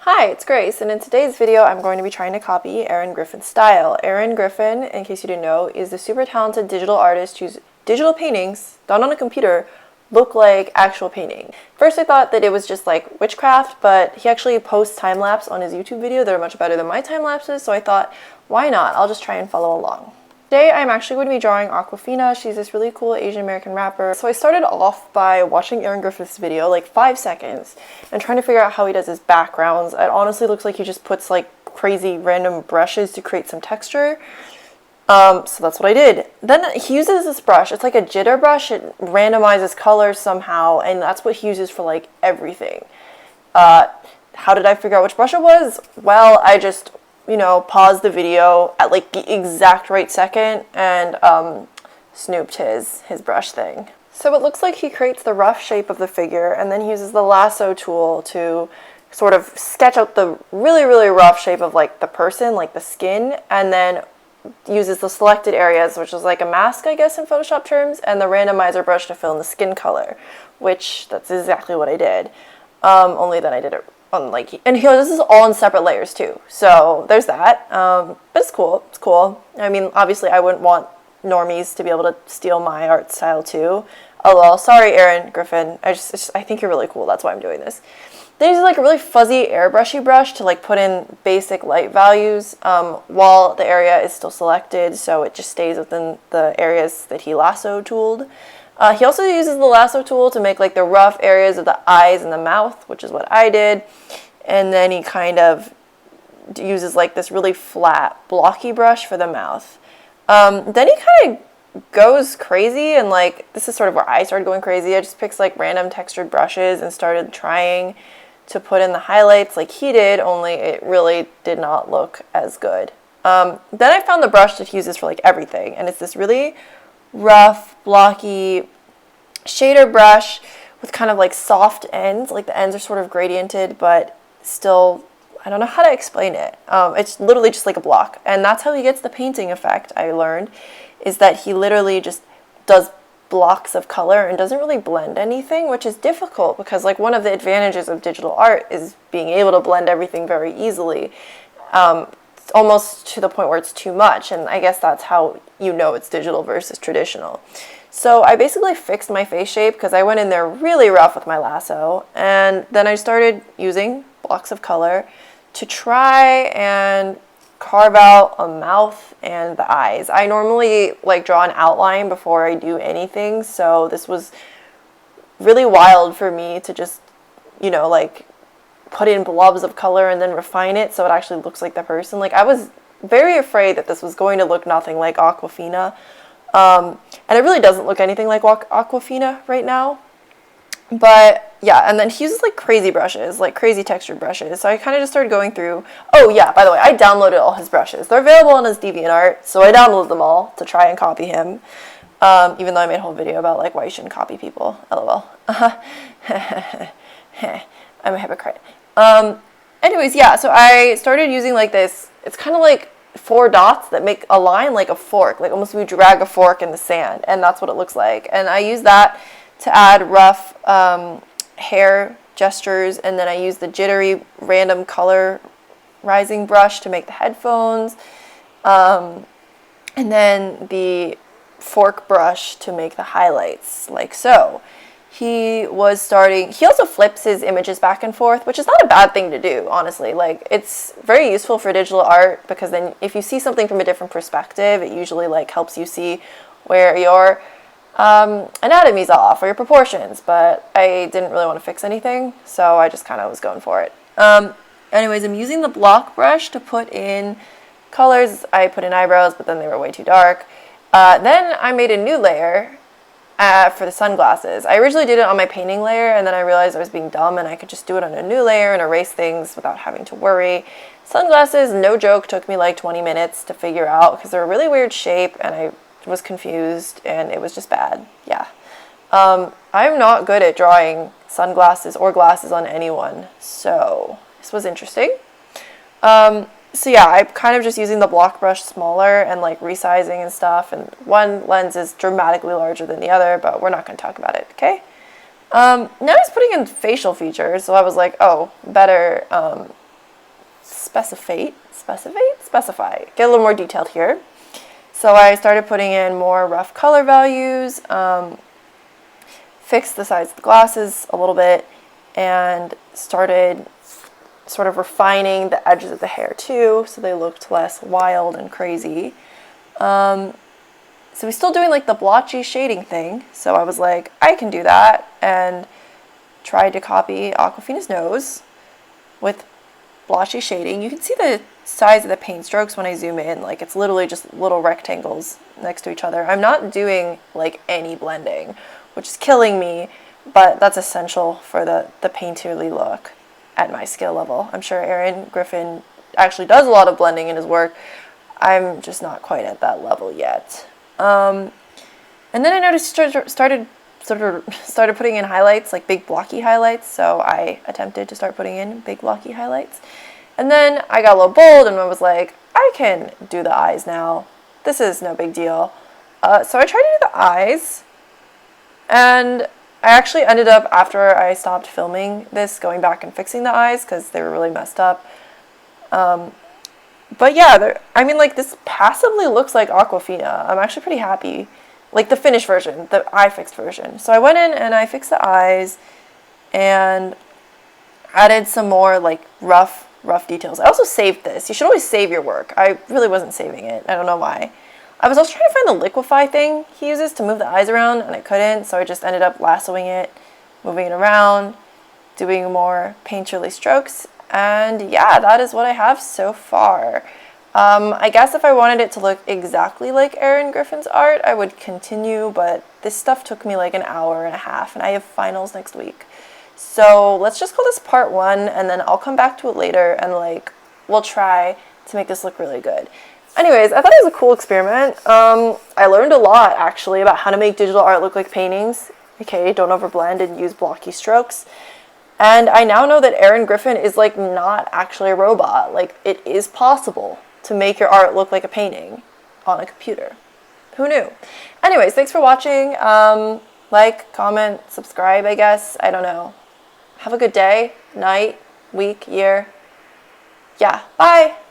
Hi, it's Grace, and in today's video I'm going to be trying to copy Erin Griffin's style. Erin Griffin, in case you didn't know, is the super talented digital artist whose digital paintings, done on a computer, look like actual painting. First I thought that it was just like witchcraft, but he actually posts time-lapse on his YouTube video that are much better than my time-lapses, so I thought, why not? I'll just try and follow along. Today I'm actually going to be drawing Awkwafina. She's this really cool Asian American rapper. So I started off by watching Erin Griffith's video, like 5 seconds, and trying to figure out how he does his backgrounds. It honestly looks like he just puts like crazy random brushes to create some texture. So that's what I did. Then he uses this brush. It's like a jitter brush. It randomizes colors somehow, and that's what he uses for like everything. How did I figure out which brush it was? Well, I just paused the video at like the exact right second and snooped his brush thing. So it looks like he creates the rough shape of the figure and then he uses the lasso tool to sort of sketch out the really, really rough shape of like the person, like the skin, and then uses the selected areas, which is like a mask, I guess, in Photoshop terms, and the randomizer brush to fill in the skin color, which that's exactly what I did. Only then I did it on like, and here this is all in separate layers too, so there's that. But it's cool. I mean, obviously I wouldn't want normies to be able to steal my art style too. Oh well, sorry Erin Griffin, I think you're really cool, that's why I'm doing this. Then use like a really fuzzy airbrushy brush to like put in basic light values while the area is still selected, so it just stays within the areas that he lasso tooled. He also uses the lasso tool to make like the rough areas of the eyes and the mouth, which is what I did. And then he kind of uses like this really flat, blocky brush for the mouth. Then he kind of goes crazy, and like this is sort of where I started going crazy. I just picked like random textured brushes and started trying to put in the highlights like he did, only it really did not look as good. Then I found the brush that he uses for like everything, and it's this really rough, blocky shader brush with kind of like soft ends. Like the ends are sort of gradiented, but still, I don't know how to explain it. It's literally just like a block, and that's how he gets the painting effect. I learned is that he literally just does blocks of color and doesn't really blend anything, which is difficult because like one of the advantages of digital art is being able to blend everything very easily. Almost to the point where it's too much, and I guess that's how you know it's digital versus traditional. So I basically fixed my face shape because I went in there really rough with my lasso, and then I started using blocks of color to try and carve out a mouth and the eyes. I normally like draw an outline before I do anything, so this was really wild for me to just like put in blobs of color and then refine it so it actually looks like the person. Like I was very afraid that this was going to look nothing like Awkwafina. And it really doesn't look anything like Awkwafina right now. But yeah, and then he uses like crazy brushes, like crazy textured brushes. So I kind of just started going through. Oh yeah, by the way, I downloaded all his brushes. They're available on his DeviantArt, so I downloaded them all to try and copy him. Even though I made a whole video about like why you shouldn't copy people. LOL. I'm a hypocrite. Anyways, yeah, so I started using like this, it's kind of like 4 dots that make a line like a fork, like almost we drag a fork in the sand, and that's what it looks like. And I use that to add rough hair gestures, and then I use the jittery random color rising brush to make the headphones, and then the fork brush to make the highlights, like so. He also flips his images back and forth, which is not a bad thing to do, honestly. Like, it's very useful for digital art because then if you see something from a different perspective, it usually like helps you see where your anatomy's off or your proportions, but I didn't really want to fix anything, so I just kind of was going for it. Anyways, I'm using the block brush to put in colors. I put in eyebrows, but then they were way too dark. Then I made a new layer for the sunglasses. I originally did it on my painting layer, and then I realized I was being dumb and I could just do it on a new layer and erase things without having to worry. Sunglasses, no joke, took me like 20 minutes to figure out because they're a really weird shape and I was confused and it was just bad. Yeah. I'm not good at drawing sunglasses or glasses on anyone, so this was interesting. So yeah, I'm kind of just using the block brush smaller and like resizing and stuff, and one lens is dramatically larger than the other, but we're not going to talk about it, okay? Now he's putting in facial features, so I was like, oh, better specify, get a little more detailed here. So I started putting in more rough color values, fixed the size of the glasses a little bit, and started sort of refining the edges of the hair too, so they looked less wild and crazy. So we're still doing like the blotchy shading thing, so I was like, I can do that, and tried to copy Awkwafina's nose with blotchy shading. You can see the size of the paint strokes when I zoom in, like it's literally just little rectangles next to each other. I'm not doing like any blending, which is killing me, but that's essential for the painterly look at my skill level. I'm sure Aaron Griffin actually does a lot of blending in his work. I'm just not quite at that level yet. And then I noticed started putting in highlights, like big blocky highlights, so I attempted to start putting in big blocky highlights. And then I got a little bold and I was like, I can do the eyes now. This is no big deal. So I tried to do the eyes, and I actually ended up, after I stopped filming this, going back and fixing the eyes because they were really messed up. But yeah, I mean, like, this passively looks like Awkwafina. I'm actually pretty happy. Like, the finished version, the eye fixed version. So I went in and I fixed the eyes and added some more, like, rough details. I also saved this. You should always save your work. I really wasn't saving it. I don't know why. I was also trying to find the liquefy thing he uses to move the eyes around, and I couldn't, so I just ended up lassoing it, moving it around, doing more painterly strokes, and yeah, that is what I have so far. I guess if I wanted it to look exactly like Aaron Griffin's art, I would continue, but this stuff took me like an hour and a half, and I have finals next week. So let's just call this part 1, and then I'll come back to it later, and like, we'll try to make this look really good. Anyways, I thought it was a cool experiment. I learned a lot, actually, about how to make digital art look like paintings. Okay, don't overblend and use blocky strokes. And I now know that Aaron Griffin is, like, not actually a robot. Like, it is possible to make your art look like a painting on a computer. Who knew? Anyways, thanks for watching. Like, comment, subscribe, I guess. I don't know. Have a good day, night, week, year. Yeah, bye!